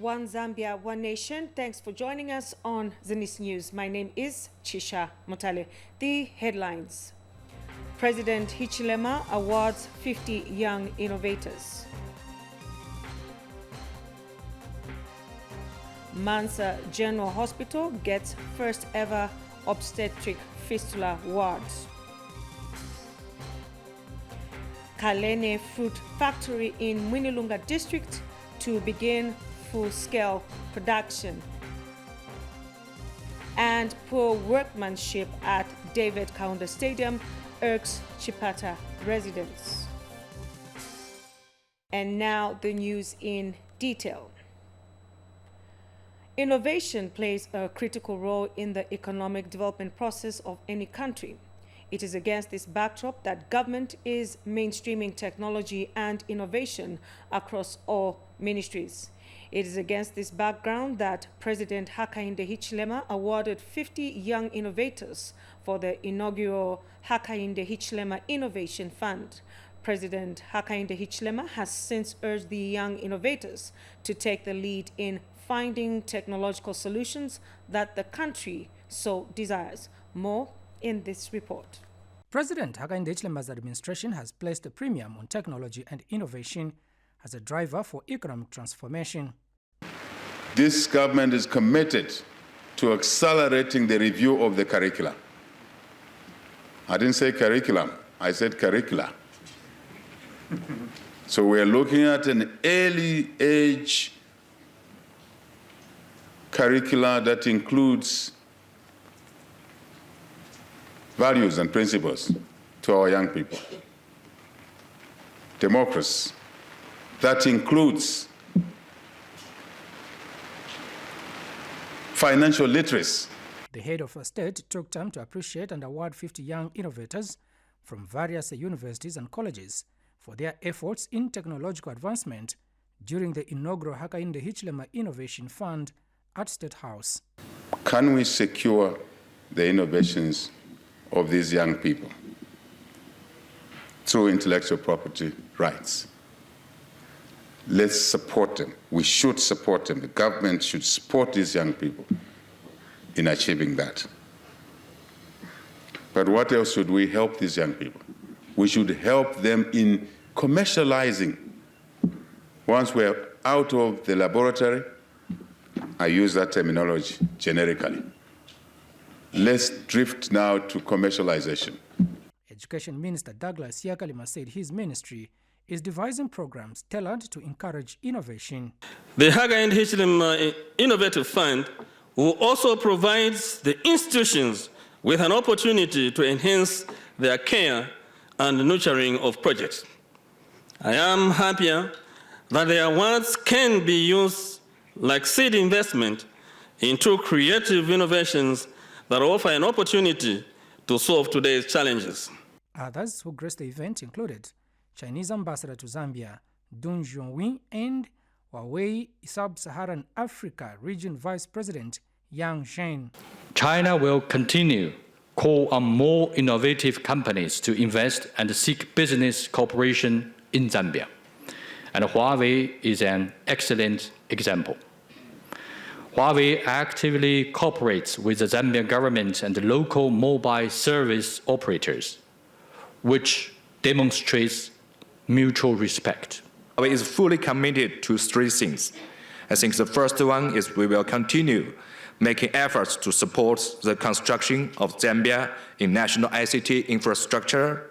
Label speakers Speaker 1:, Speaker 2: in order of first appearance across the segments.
Speaker 1: One Zambia, One Nation. Thanks for joining us on Zanis News. My name is Chisha Motale. The headlines. President Hichilema awards 50 young innovators. Mansa General Hospital gets first ever obstetric fistula ward. Kalene Fruit Factory in Mwinilunga District to begin full-scale production. And poor workmanship at David Kaunda Stadium irks Chipata residents. And now the news in detail. Innovation plays a critical role in the economic development process of any country. It is against this backdrop that government is mainstreaming technology and innovation across all ministries. It is against this background that President Hakainde Hichilema awarded 50 young innovators for the inaugural Hakainde Hichilema Innovation Fund. President Hakainde Hichilema has since urged the young innovators to take the lead in finding technological solutions that the country so desires. More in this report.
Speaker 2: President Hakainde Hichilema's administration has placed a premium on technology and innovation as a driver for economic transformation.
Speaker 3: This government is committed to accelerating the review of the curricula. I didn't say curriculum, I said curricula. So we're looking at an early age curricula that includes values and principles to our young people. Democracy, that includes financial literacy.
Speaker 2: The head of a state took time to appreciate and award 50 young innovators from various universities and colleges for their efforts in technological advancement during the inaugural Hakainde Hichilema Innovation Fund at State House.
Speaker 3: Can we secure the innovations of these young people through intellectual property rights? Let's support them. We should support them. The government should support these young people in achieving that. But what else should we help these young people? We should help them in commercializing. Once we're out of the laboratory, I use that terminology generically. Let's drift now to commercialization.
Speaker 2: Education Minister Douglas Yakalima said his ministry is devising programs tailored to encourage innovation.
Speaker 4: The Hakainde Hichilema Innovative Fund will also provide the institutions with an opportunity to enhance their care and nurturing of projects. I am happier that the awards can be used like seed investment into creative innovations that offer an opportunity to solve today's challenges.
Speaker 2: Others who graced the event included Chinese Ambassador to Zambia, Dun Juanwei, and Huawei Sub-Saharan Africa Region Vice President Yang Zhen.
Speaker 5: China will continue call on more innovative companies to invest and seek business cooperation in Zambia. And Huawei is an excellent example. Huawei actively cooperates with the Zambian government and the local mobile service operators, which demonstrates mutual respect.
Speaker 6: Huawei is fully committed to three things. I think the first one is we will continue making efforts to support the construction of Zambia in national ICT infrastructure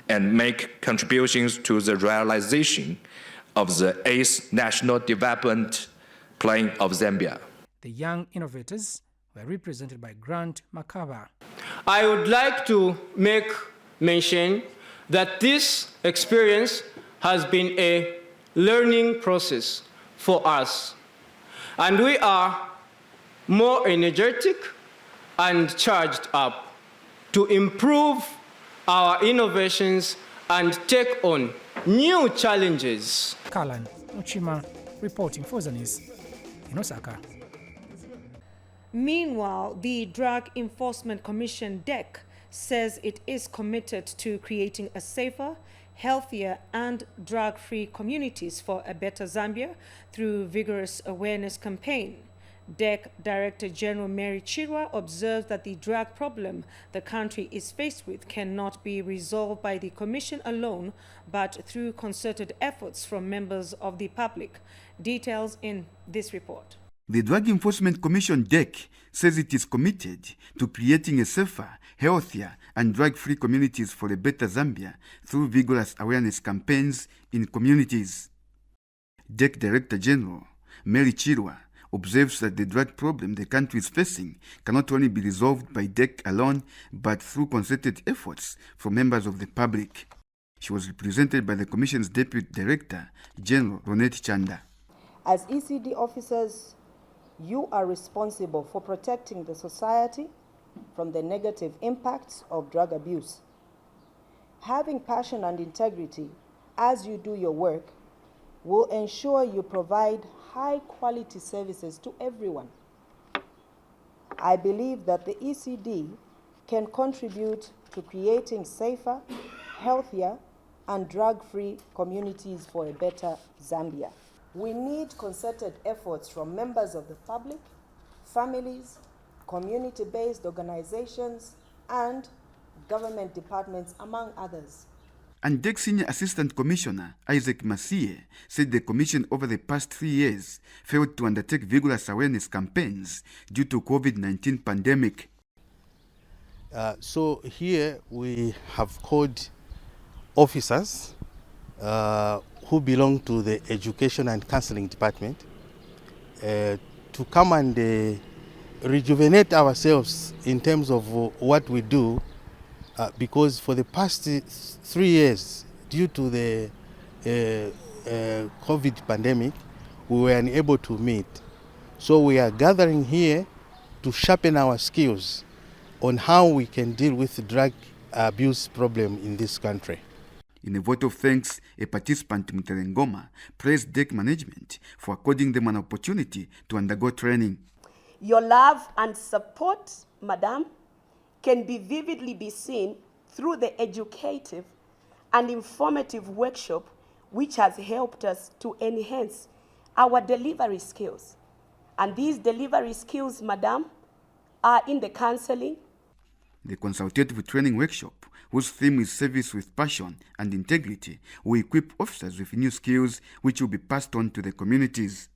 Speaker 6: and make contributions to the realization of the 8th National Development Plan of Zambia.
Speaker 2: The young innovators were represented by Grant Makaba.
Speaker 7: I would like to make mention that this experience has been a learning process for us, and we are more energetic and charged up to improve our innovations and take on new challenges.
Speaker 2: Kalan Uchima reporting for Zanis in Osaka.
Speaker 1: Meanwhile, the Drug Enforcement Commission, DEC, says it is committed to creating a safer, healthier and drug-free communities for a better Zambia through vigorous awareness campaign. DEC Director General Mary Chirwa observed that the drug problem the country is faced with cannot be resolved by the Commission alone, but through concerted efforts from members of the public. Details in this report.
Speaker 8: The Drug Enforcement Commission, DEC, says it is committed to creating a safer, healthier, and drug-free communities for a better Zambia through vigorous awareness campaigns in communities. DEC Director General Mary Chirwa observes that the drug problem the country is facing cannot only be resolved by DEC alone, but through concerted efforts from members of the public. She was represented by the Commission's Deputy Director General Ronette Chanda.
Speaker 9: As ECD officers, you are responsible for protecting the society from the negative impacts of drug abuse. Having passion and integrity as you do your work will ensure you provide high-quality services to everyone. I believe that the ECD can contribute to creating safer, healthier, and drug-free communities for a better Zambia. We need concerted efforts from members of the public, families, community-based organizations, and government departments, among others.
Speaker 8: And DEC Senior Assistant Commissioner Isaac Masie said the Commission over the past 3 years failed to undertake vigorous awareness campaigns due to COVID-19 pandemic.
Speaker 10: So here we have called officers who belong to the Education and Counseling Department to come and rejuvenate ourselves in terms of what we do, because for the past 3 years, due to the COVID pandemic, we were unable to meet. So we are gathering here to sharpen our skills on how we can deal with the drug abuse problem in this country.
Speaker 8: In a vote of thanks, a participant, Mterengoma, praised DEC management for according them an opportunity to undergo training.
Speaker 11: Your love and support, Madam, can be vividly be seen through the educative and informative workshop which has helped us to enhance our delivery skills. And these delivery skills, Madam, are in the counseling.
Speaker 8: The consultative training workshop, whose theme is service with passion and integrity, will equip officers with new skills which will be passed on to the communities.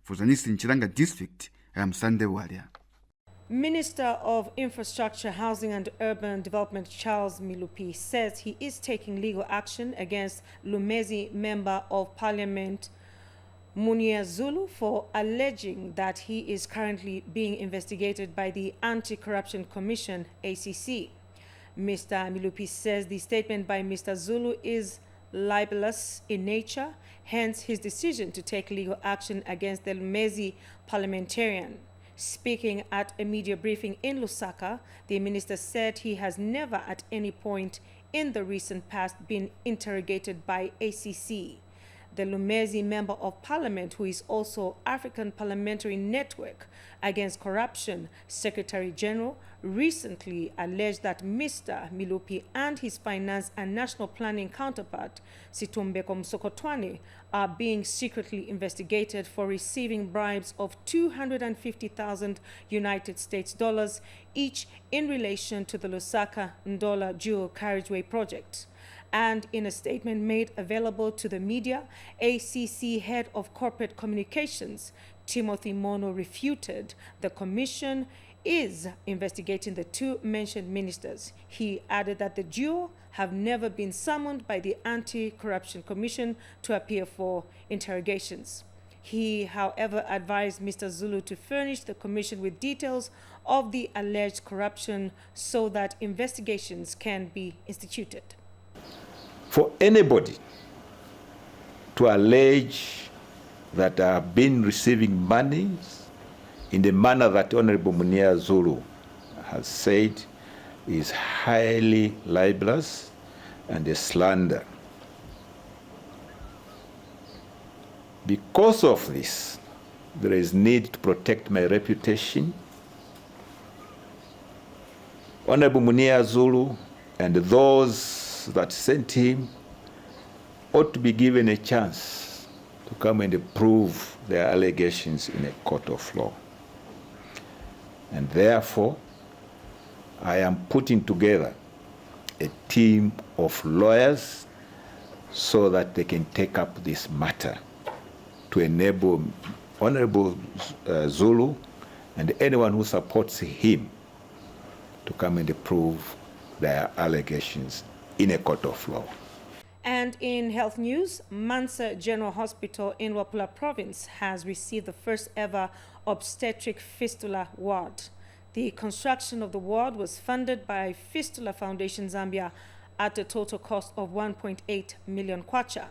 Speaker 8: For Zanis in Chiranga District, I am Sunday Walia.
Speaker 1: Minister of Infrastructure, Housing and Urban Development Charles Milupi says he is taking legal action against Lumezi Member of Parliament Munia Zulu for alleging that he is currently being investigated by the Anti-Corruption Commission, ACC. Mr. Milupi says the statement by Mr. Zulu is libelous in nature, hence his decision to take legal action against the Lumezi parliamentarian. Speaking at a media briefing in Lusaka, the minister said he has never at any point in the recent past been interrogated by ACC. The Lumezi Member of Parliament, who is also African Parliamentary Network Against Corruption Secretary General, recently alleged that Mr. Milupi and his finance and national planning counterpart, Situmbeko Msokotwane, are being secretly investigated for receiving bribes of 250,000 United States dollars each in relation to the Lusaka-Ndola dual carriageway project. And in a statement made available to the media, ACC Head of Corporate Communications, Timothy Mono, refuted the commission is investigating the two mentioned ministers. He added that the duo have never been summoned by the Anti-Corruption Commission to appear for interrogations. He, however, advised Mr. Zulu to furnish the commission with details of the alleged corruption so that investigations can be instituted.
Speaker 12: For anybody to allege that I have been receiving monies in the manner that Honorable Munia Zulu has said is highly libelous and a slander. Because of this, there is need to protect my reputation. Honorable Munia Zulu and those that sent him ought to be given a chance to come and prove their allegations in a court of law. And therefore, I am putting together a team of lawyers so that they can take up this matter to enable Honorable Zulu and anyone who supports him to come and prove their allegations in a court of law.
Speaker 1: And in health news, Mansa General Hospital in Luapula Province has received the first ever obstetric fistula ward. The construction of the ward was funded by Fistula Foundation Zambia at a total cost of 1.8 million kwacha.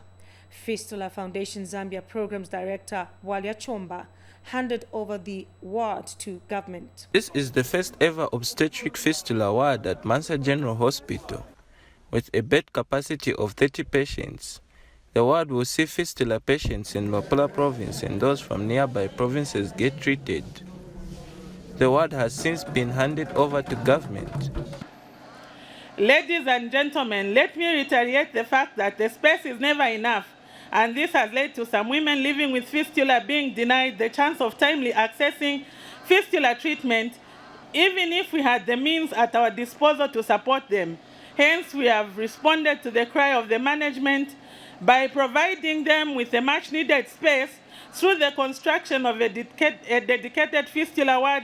Speaker 1: Fistula Foundation Zambia Programs Director Walia Chomba handed over the ward to government.
Speaker 13: This is the first ever obstetric fistula ward at Mansa General Hospital. With a bed capacity of 30 patients, the ward will see fistula patients in Luapula Province and those from nearby provinces get treated. The ward has since been handed over to government.
Speaker 14: Ladies and gentlemen, let me reiterate the fact that the space is never enough, and this has led to some women living with fistula being denied the chance of timely accessing fistula treatment, even if we had the means at our disposal to support them. Hence, we have responded to the cry of the management by providing them with a much-needed space through the construction of a dedicated fistula ward,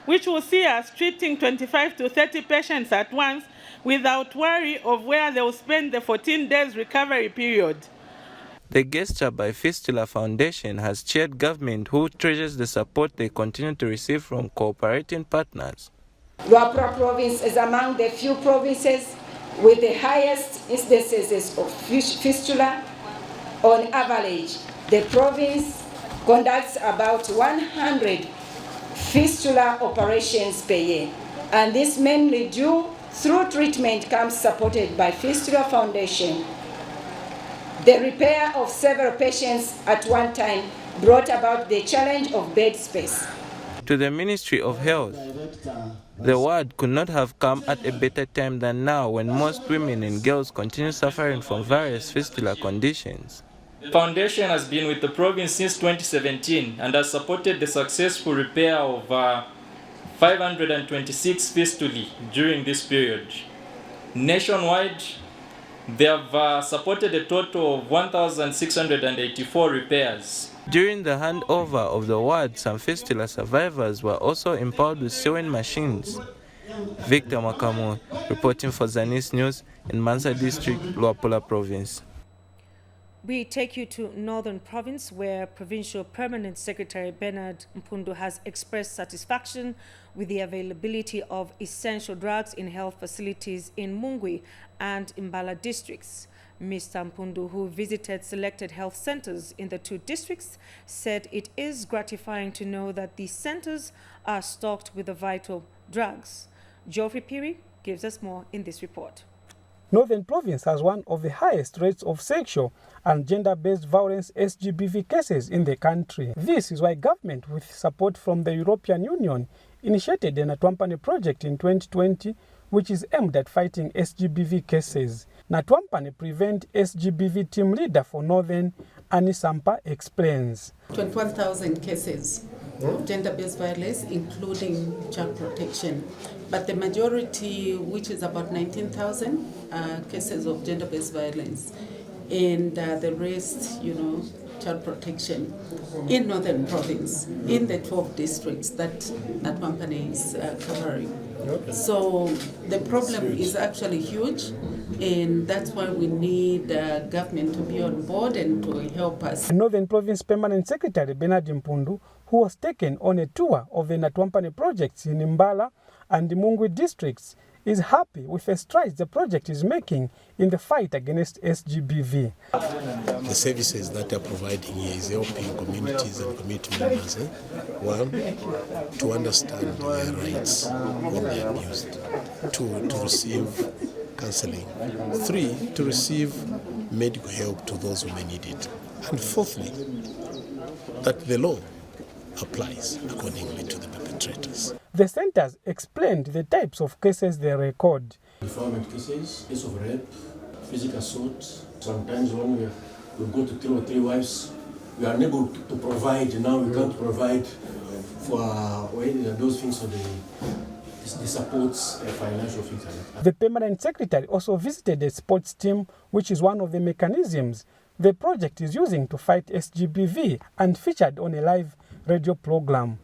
Speaker 14: which will see us treating 25 to 30 patients at once without worry of where they will spend the 14 days recovery period.
Speaker 13: The gesture by Fistula Foundation has cheered government, who treasures the support they continue to receive from cooperating partners.
Speaker 15: Luapula Province is among the few provinces with the highest incidences of fistula. On average, the province conducts about 100 fistula operations per year, and this mainly due through treatment camps supported by Fistula Foundation. The repair of several patients at one time brought about the challenge of bed space.
Speaker 13: To the Ministry of Health, the ward could not have come at a better time than now, when most women and girls continue suffering from various fistula conditions.
Speaker 16: The foundation has been with the province since 2017 and has supported the successful repair of 526 fistulae during this period. Nationwide, they have supported a total of 1,684 repairs.
Speaker 13: During the handover of the ward, some fistula survivors were also empowered with sewing machines. Victor Makamu, reporting for Zanis News in Mansa District, Luapula Province.
Speaker 1: We take you to Northern Province, where Provincial Permanent Secretary Bernard Mpundu has expressed satisfaction with the availability of essential drugs in health facilities in Mungwi and Mbala districts. Mr. Mpundu, who visited selected health centers in the two districts, said it is gratifying to know that these centers are stocked with the vital drugs. Geoffrey Piri gives us more in this report.
Speaker 2: Northern Province has one of the highest rates of sexual and gender-based violence SGBV cases in the country. This is why government, with support from the European Union, initiated an Natwampane project in 2020, which is aimed at fighting SGBV cases. Natwampane Prevent SGBV team leader for Northern, Annie Sampa, explains.
Speaker 17: 21,000 cases of gender-based violence, including child protection. But the majority, which is about 19,000 cases of gender-based violence, and the rest, child protection in Northern Province, in the 12 districts that Natwampane is covering. So the problem is actually huge, and that's why we need government to be on board and to help us.
Speaker 2: Northern Province Permanent Secretary Bernard Mpundu, who was taken on a tour of the Natwampane projects in Mbala and the Mungwi districts, is happy with the strides the project is making in the fight against SGBV.
Speaker 18: The services that are providing here is helping communities and community members, one, to understand their rights when they are abused, two, to receive counseling, three, to receive medical help to those who may need it, and fourthly, that the law applies accordingly to the perpetrators.
Speaker 2: The centers explained the types of cases they record.
Speaker 19: Defilement cases, case of rape, physical assault, Sometimes when we go to 2 or 3 wives, we are unable to provide. Now we can't provide for those things for the supports, financial things like that.
Speaker 2: The permanent secretary also visited a sports team, which is one of the mechanisms the project is using to fight SGBV, and featured on a live radio program.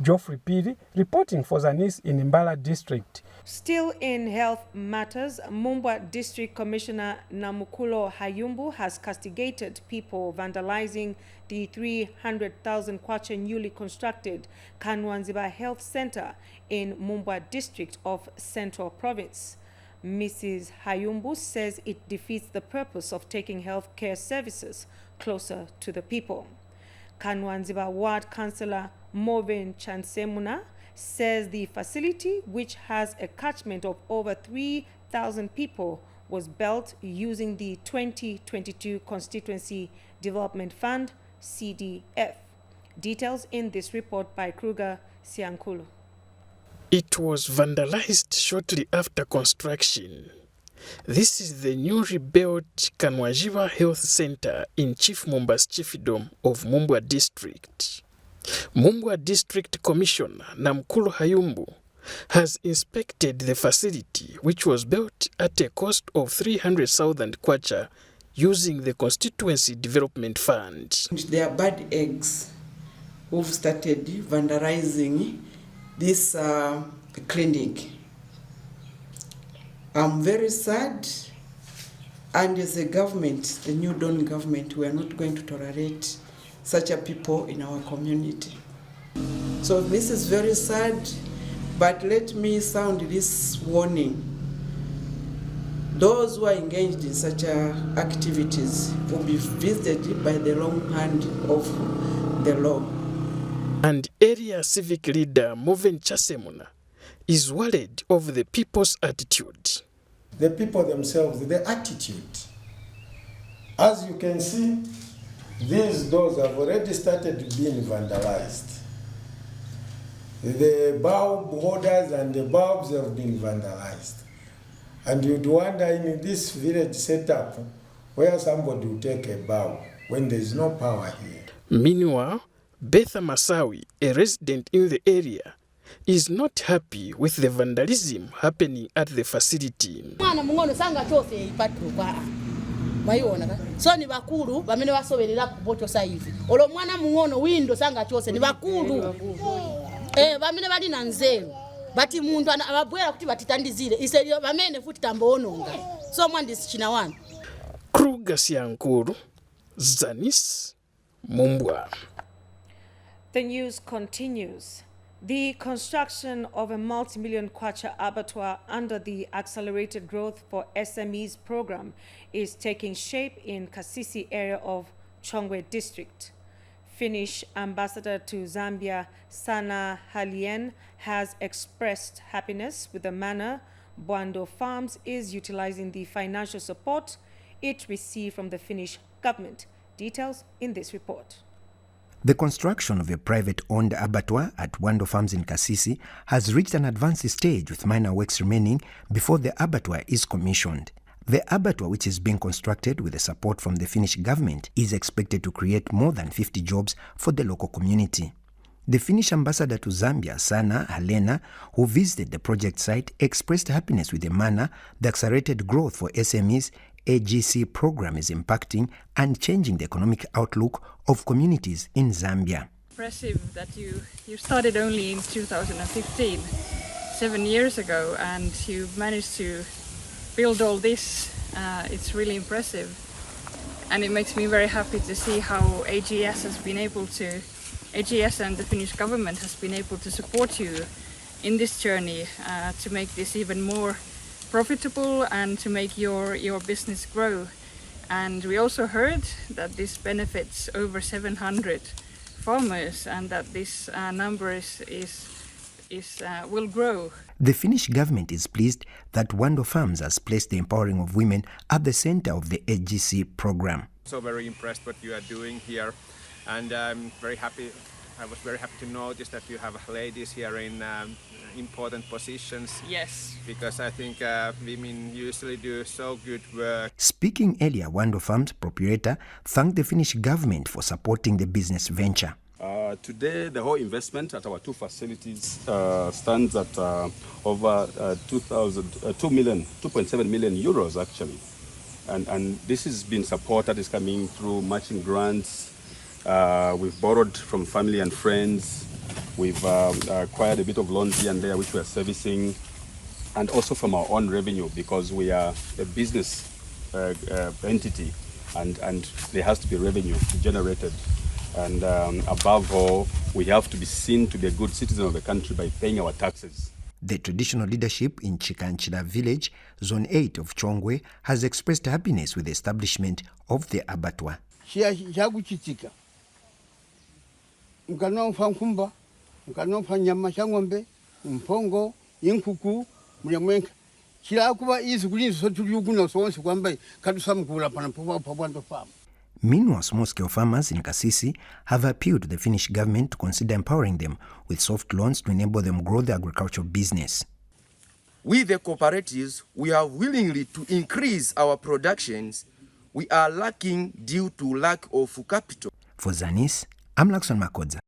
Speaker 2: Geoffrey Piri reporting for Zanis in Mbala district.
Speaker 1: Still in health matters, Mumbwa District Commissioner Namukulo Hayumbu has castigated people vandalizing the 300,000 kwacha newly constructed Kanwanziba Health Center in Mumbwa District of Central Province. Mrs. Hayumbu says it defeats the purpose of taking health care services closer to the people. Kanwanziba Ward Councillor Movin Chansemuna says the facility, which has a catchment of over 3,000 people, was built using the 2022 Constituency Development Fund, CDF. Details in this report by Kruger Siankulu.
Speaker 20: It was vandalized shortly after construction. This is the newly built Kanwanziba Health Center in Chief Mumba's chiefdom of Mumbwa District. Mumbwa District Commissioner Namkulo Hayumbu has inspected the facility, which was built at a cost of 300,000 kwacha using the Constituency Development Fund.
Speaker 21: They are bad eggs who've started vandalizing this clinic. I'm very sad, and as a government, the New Dawn government, we are not going to tolerate such a people in our community. So this is very sad, but let me sound this warning. Those who are engaged in such activities will be visited by the long hand of the law.
Speaker 20: And area civic leader Moven Chasemuna is worried over the people's attitude.
Speaker 22: The people themselves, the attitude. As you can see, these doors have already started being vandalized. The bulb holders and the bulbs have been vandalized. And you'd wonder in this village setup where somebody will take a bulb when there is no power here.
Speaker 20: Meanwhile, Betha Masawi, a resident in the area, is not happy with the vandalism happening at the facility.
Speaker 23: So ni bakuru bamene basoberera kuboto saivi olo mwana mungono windo sanga chose ni bakuru bamene bali na nzeru bati muntu ababwera kuti batitandizire iselio bamene futi tamboononga so mwandisi china wanu.
Speaker 20: Kruger Siankulu, Zanis, Mumbwa.
Speaker 1: The news continues. The construction of a multi-million kwacha abattoir under the Accelerated Growth for SMEs program is taking shape in Kasisi area of Chongwe district. Finnish ambassador to Zambia, Sana Halien, has expressed happiness with the manner Bwando Farms is utilizing the financial support it received from the Finnish government. Details in this report.
Speaker 24: The construction of a private-owned abattoir at Wando Farms in Kasisi has reached an advanced stage with minor works remaining before the abattoir is commissioned. The abattoir, which is being constructed with the support from the Finnish government, is expected to create more than 50 jobs for the local community. The Finnish ambassador to Zambia, Sana Helena, who visited the project site, expressed happiness with the manner the Accelerated Growth for SMEs AGC program is impacting and changing the economic outlook of communities in Zambia.
Speaker 25: Impressive that you started only in 2015, 7 years ago, and you managed to build all this. It's really impressive, and it makes me very happy to see how AGS and the Finnish government has been able to support you in this journey to make this even more profitable and to make your business grow. And we also heard that this benefits over 700 farmers and that this number will grow.
Speaker 24: The Finnish government is pleased that Wando Farms has placed the empowering of women at the center of the AGC program.
Speaker 26: So very impressed what you are doing here, and I'm very happy
Speaker 3: I was very happy to notice that you have ladies here in important positions.
Speaker 25: Yes.
Speaker 3: Because I think women usually do so good work.
Speaker 24: Speaking earlier, Wando Farms proprietor thanked the Finnish government for supporting the business venture.
Speaker 4: Today, the whole investment at our two facilities stands at over 2.7 million euros actually. And this has been supported, is coming through matching grants. We've borrowed from family and friends. We've acquired a bit of loans here and there, which we are servicing, and also from our own revenue, because we are a business entity, and there has to be revenue generated. And above all, we have to be seen to be a good citizen of the country by paying our taxes.
Speaker 24: The traditional leadership in Chikanchila village, Zone 8 of Chongwe, has expressed happiness with the establishment of the abattoir.
Speaker 5: Chakuchitika mukanofa nkumba mukanofa nyama cha ng'ombe mpongo inkuku mulyamwenka chilakuba izi kulinso tulyuguna sonse kwamba kadusamukula pana pabwando fama.
Speaker 24: Meanwhile, small-scale farmers in Kasisi have appealed to the Finnish government to consider empowering them with soft loans to enable them grow their agricultural business.
Speaker 6: We, the cooperatives, we are willingly to increase our productions. We are lacking due to lack of capital.
Speaker 24: For Zanis, I'm Lakson Makodza.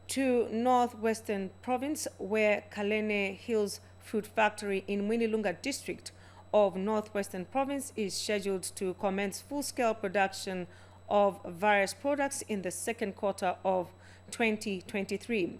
Speaker 1: To Northwestern Province, where Kalene Hills Fruit Factory in Mwinilunga District of Northwestern Province is scheduled to commence full-scale production of various products in the second quarter of 2023.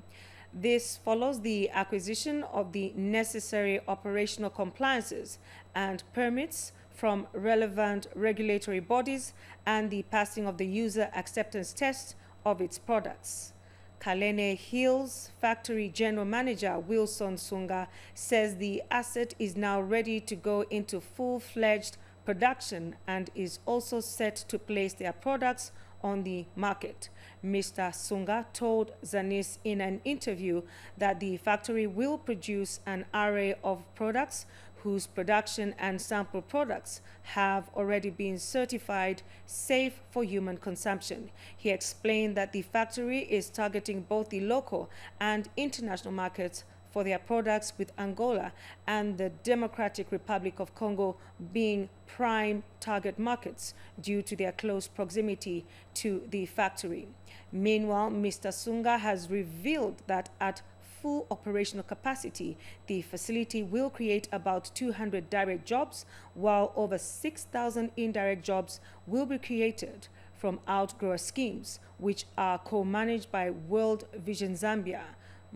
Speaker 1: This follows the acquisition of the necessary operational compliances and permits from relevant regulatory bodies and the passing of the user acceptance test of its products. Kalene Hills Factory General Manager Wilson Sunga says the asset is now ready to go into full-fledged production and is also set to place their products on the market. Mr. Sunga told Zanis in an interview that the factory will produce an array of products whose production and sample products have already been certified safe for human consumption. He explained that the factory is targeting both the local and international markets for their products, with Angola and the Democratic Republic of Congo being prime target markets due to their close proximity to the factory. Meanwhile, Mr. Sunga has revealed that at full operational capacity, the facility will create about 200 direct jobs, while over 6,000 indirect jobs will be created from outgrower schemes, which are co-managed by World Vision Zambia,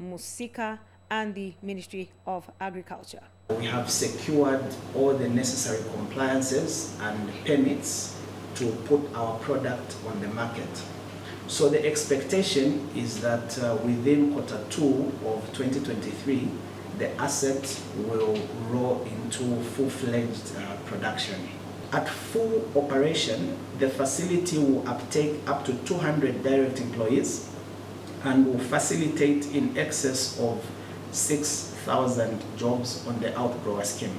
Speaker 1: Musika, and the Ministry of Agriculture.
Speaker 7: We have secured all the necessary compliances and permits to put our product on the market. So the expectation is that within quarter 2 of 2023, the asset will roll into full-fledged production. At full operation, the facility will uptake up to 200 direct employees and will facilitate in excess of 6,000 jobs on the outgrower scheme.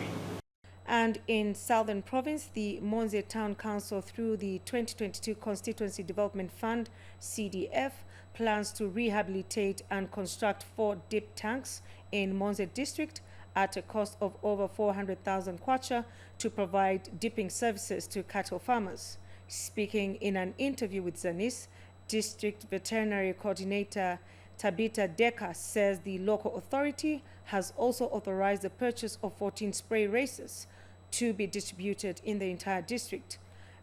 Speaker 1: And in Southern Province, the Monze Town Council, through the 2022 Constituency Development Fund, CDF, plans to rehabilitate and construct 4 dip tanks in Monze District at a cost of over 400,000 kwacha to provide dipping services to cattle farmers. Speaking in an interview with Zanis, District Veterinary Coordinator Tabita Deka says the local authority has also authorized the purchase of 14 spray racers to be distributed in the entire district.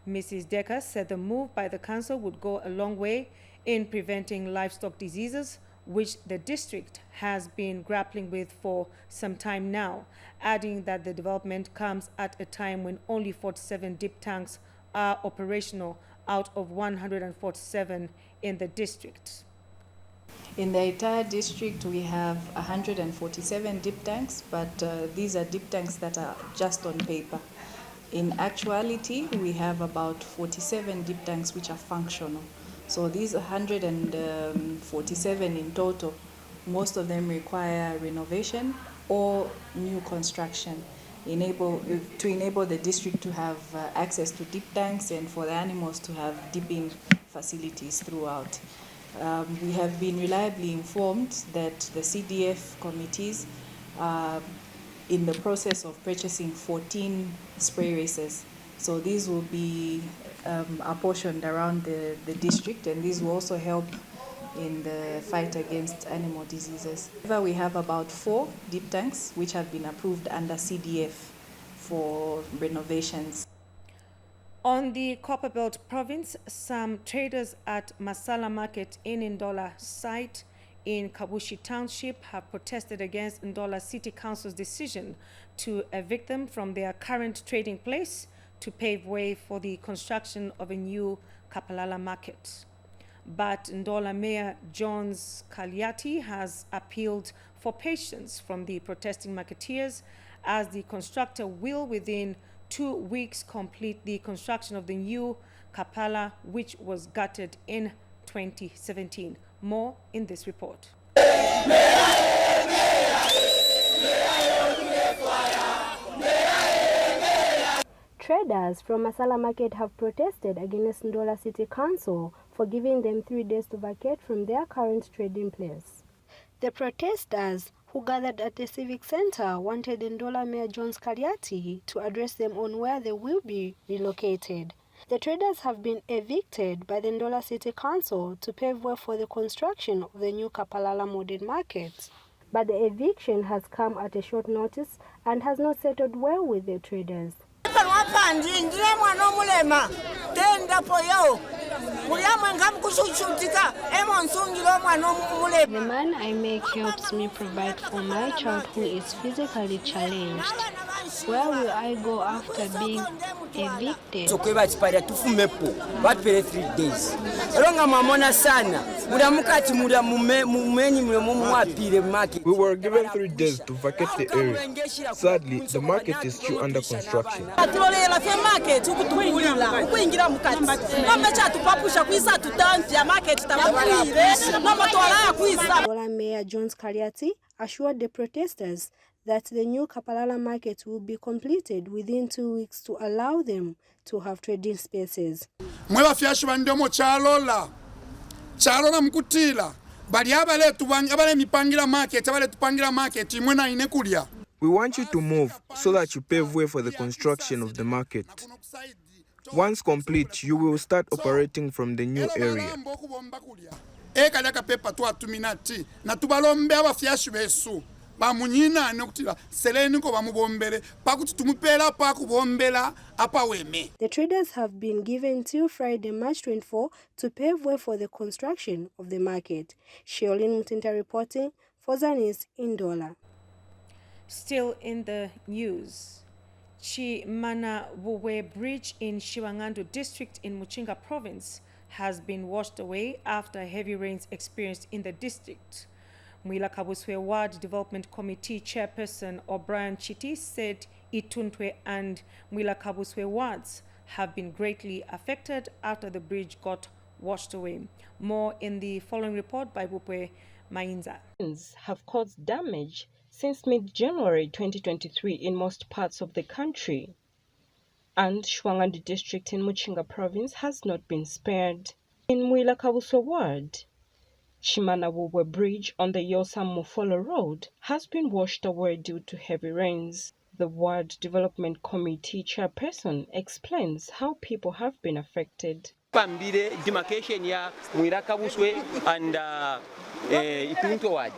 Speaker 1: Mrs. Deka said the move by the council would go a long way in preventing livestock diseases, which the district has been grappling with for some time now, adding that the development comes at a time when only 47 dip tanks are operational out of 147 in the district.
Speaker 26: In the entire district, we have 147 dip tanks, but these are dip tanks that are just on paper. In actuality, we have about 47 dip tanks which are functional. So these 147 in total, most of them require renovation or new construction to enable the district to have access to dip tanks and for the animals to have dipping facilities throughout. We have been reliably informed that the CDF committees are in the process of purchasing 14 spray racers. So these will be apportioned around the district, and these will also help in the fight against animal diseases. However, we have about 4 deep tanks which have been approved under CDF for renovations.
Speaker 1: On the Copperbelt province, some traders at Masala Market in Ndola site in Kabushi Township have protested against Ndola City Council's decision to evict them from their current trading place to pave way for the construction of a new Kapalala market. But Ndola Mayor Jones Kaliati has appealed for patience from the protesting marketeers, as the constructor will within 2 weeks complete the construction of the new Kapala, which was gutted in 2017. More in this report.
Speaker 8: Traders from Masala Market have protested against Ndola City Council for giving them 3 days to vacate from their current trading place. The protesters, who gathered at the Civic Center, wanted Ndola Mayor Jones Kaliati to address them on where they will be relocated. The traders have been evicted by the Ndola City Council to pave way for the construction of the new Kapalala modern market. But the eviction has come at a short notice and has not settled well with the traders. The man I make helps me provide for my child who is physically challenged. Where will I go after being evicted?
Speaker 9: We were
Speaker 10: given 3 days to vacate the area. Sadly, the market is still under construction.
Speaker 8: Mayor Jones Kaliati assured the protesters that the new Kapalala market will be completed within 2 weeks to allow them to have trading spaces.
Speaker 10: We want you to move so that you pave way for the construction of the market. Once complete, you will start operating from the new area.
Speaker 8: The traders have been given till Friday, March 24, to pave way for the construction of the market. Sheolin Mutinta reporting for Zanis in Ndola.
Speaker 1: Still in the news, Chimana-Wuwe Bridge in Shiwangandu district in Muchinga province has been washed away after heavy rains experienced in the district. Mwila Kabuswe Ward Development Committee Chairperson O'Brien Chiti said Ituntwe and Mwila Kabuswe wards have been greatly affected after the bridge got washed away. More in the following report by Bupwe Mainza.
Speaker 11: Have caused damage since mid-January 2023 in most parts of the country, and Shwangandu district in Muchinga province has not been spared. In Mwila Kabuswe Ward, Chimana-Wuwe Bridge on the Yosam-Mufolo Road has been washed away due to heavy rains. The Ward Development Committee Chairperson explains how people have been affected.
Speaker 12: Demarcation ya Mwila Kabuswe and Itunto Ward.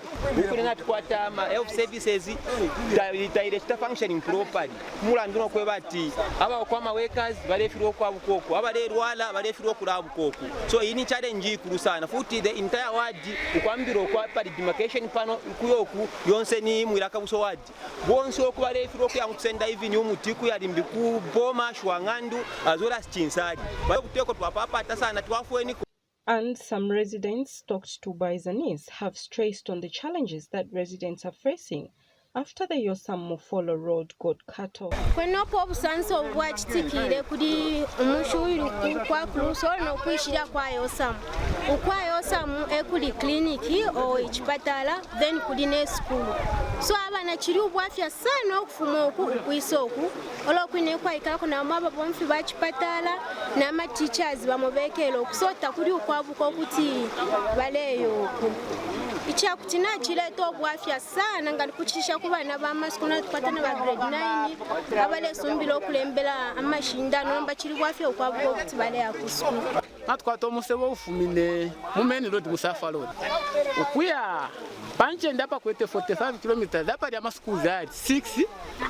Speaker 12: Health services are functioning properly. Mulandino kwebati aba okwama workers balefiro kwa bukoko abale rwala balefiro kula bukoko. So ini challenge kuru sana. Futi the entire ward ukwambiro kwa pa demarcation pano kuyoku yonse ni Mwila Kabuswe Ward. Bonse okuba balefiro kwa kusenda even umutiku ya limbiku boma Shwangandu azola chinsadi. Bakuteko twapapa sana twafueni.
Speaker 11: And some residents talked to by Zanis have stressed on the challenges that residents are facing after the Yosam-Mufolo Road got cut off.
Speaker 14: When no pop sense of watch tikire kudi umushu kwa kluso no kwishira kwa Yosam. Ukwa Yosam ekuli clinic or ichipatala then kudi ne school. so abana kiri obwafya sana okufuma okukwisa oku olwokwine kwaikala kuna mwaba bomfi bachipatala nama teachers bamubekela okusota kuri okwabuka okuti baleyo oku ichakutina chileto obwafya sana ngali kuchisha ku bana ba maskuna tukwatana ba grade 9 abale sumbilo okulembela amashindano mba chiri bwafya okwabuka okuti bale yakusukulu
Speaker 9: natkwata omusebo ufumine mumeni road musafa road ukuya panje ndapa kwete 45 km dapa ya maskuza 6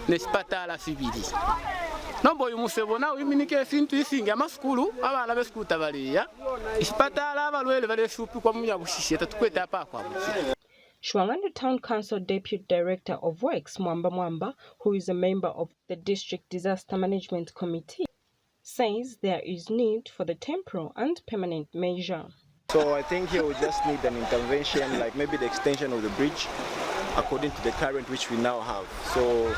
Speaker 9: nespatala 2 nombo uyu musebo nawe iminike sintu isinga amaskulu abana beskuta baliya ispatala abalwele bale supi kwa munya bushishe tatukweta apa kwa
Speaker 11: Shwangani Town Council Deputy Director of Works Mwamba, who is a member of the District Disaster Management Committee, says there is need for the temporal and permanent measure.
Speaker 13: So I think here we just need an intervention, like maybe the extension of the bridge, according to the current which we now have. So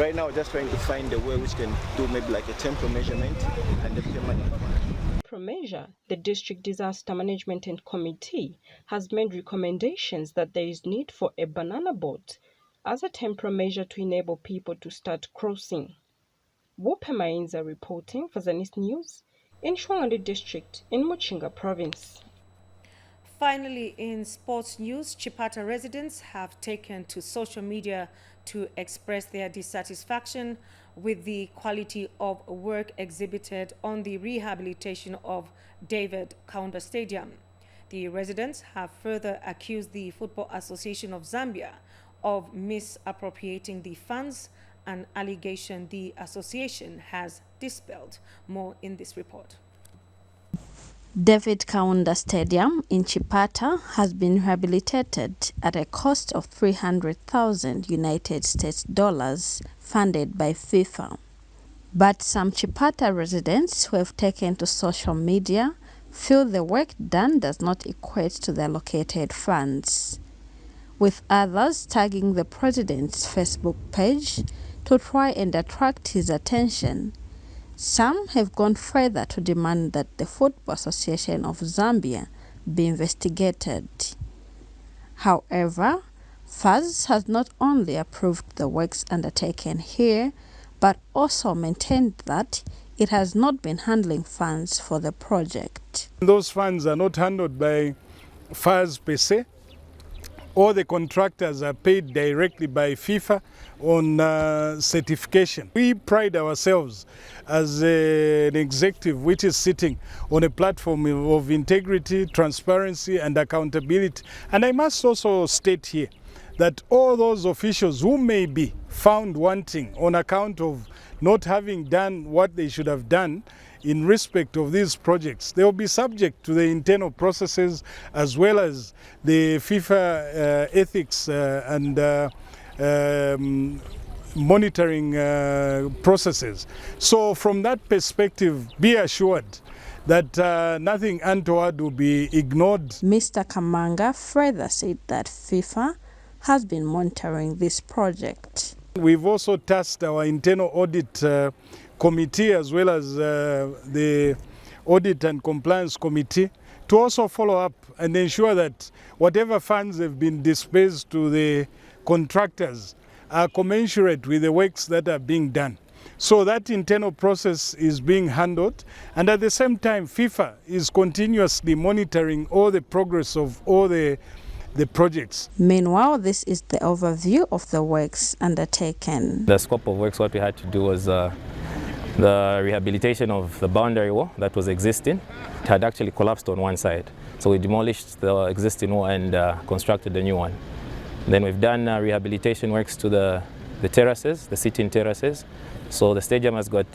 Speaker 13: right now we're just trying to find a way which can do maybe like a temporal measurement and a permanent one.
Speaker 11: Measure, the District Disaster Management and Committee has made recommendations that there is need for a banana boat as a temporary measure to enable people to start crossing. Wope Mainza reporting for Zanis News in Shwangani District in Muchinga Province.
Speaker 1: Finally, in sports news, Chipata residents have taken to social media to express their dissatisfaction with the quality of work exhibited on the rehabilitation of David Kaunda Stadium. The residents have further accused the Football Association of Zambia of misappropriating the funds, an allegation the association has dispelled. More in this report.
Speaker 15: David Kaunda Stadium in Chipata has been rehabilitated at a cost of 300,000 United States dollars funded by FIFA. But some Chipata residents who have taken to social media feel the work done does not equate to the allocated funds, with others tagging the president's Facebook page to try and attract his attention. Some have gone further to demand that the Football Association of Zambia be investigated. However, FAZ has not only approved the works undertaken here, but also maintained that it has not been handling funds for the project.
Speaker 16: Those funds are not handled by FAZ per se. All the contractors are paid directly by FIFA on certification. We pride ourselves as an executive which is sitting on a platform of integrity, transparency and accountability. And I must also state here that all those officials who may be found wanting on account of not having done what they should have done in respect of these projects, they will be subject to the internal processes as well as the FIFA ethics and monitoring processes. So from that perspective, be assured that nothing untoward will be ignored.
Speaker 15: Mr. Kamanga further said that FIFA has been monitoring this project.
Speaker 16: We've also tasked our internal audit committee as well as the audit and compliance committee to also follow up and ensure that whatever funds have been dispersed to the contractors are commensurate with the works that are being done. So that internal process is being handled, and at the same time FIFA is continuously monitoring all the progress of all the projects.
Speaker 15: Meanwhile, this is the overview of the works undertaken.
Speaker 17: The scope of works, what we had to do was the rehabilitation of the boundary wall that was existing. It had actually collapsed on one side. So we demolished the existing wall and constructed a new one. Then we've done rehabilitation works to the terraces, the sitting terraces. So the stadium has got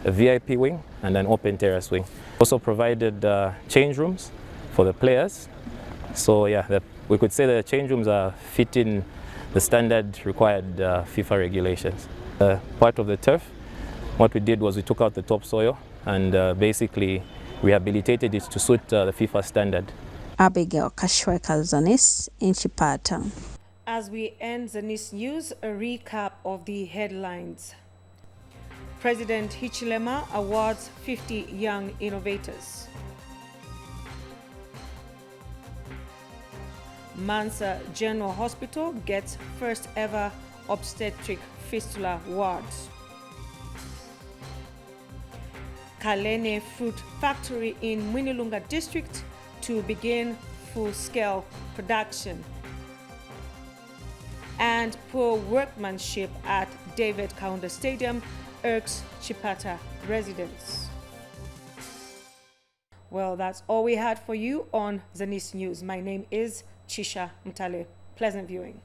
Speaker 17: a VIP wing and an open terrace wing. Also provided change rooms for the players. So yeah, we could say the change rooms are fitting the standard required FIFA regulations. Part of the turf, what we did was we took out the topsoil and basically rehabilitated it to suit the FIFA standard.
Speaker 15: Abigail Kashweka, Zanis in Chipata.
Speaker 1: As we end Zanis News, a recap of the headlines. President Hichilema awards 50 young innovators. Mansa General Hospital gets first ever obstetric fistula ward. Kalene Fruit Factory in Mwinilunga District to begin full-scale production. And poor workmanship at David Kaunda Stadium irks Chipata residents. Well, that's all we had for you on Zanis News. My name is Chisha Mtale. Pleasant viewing.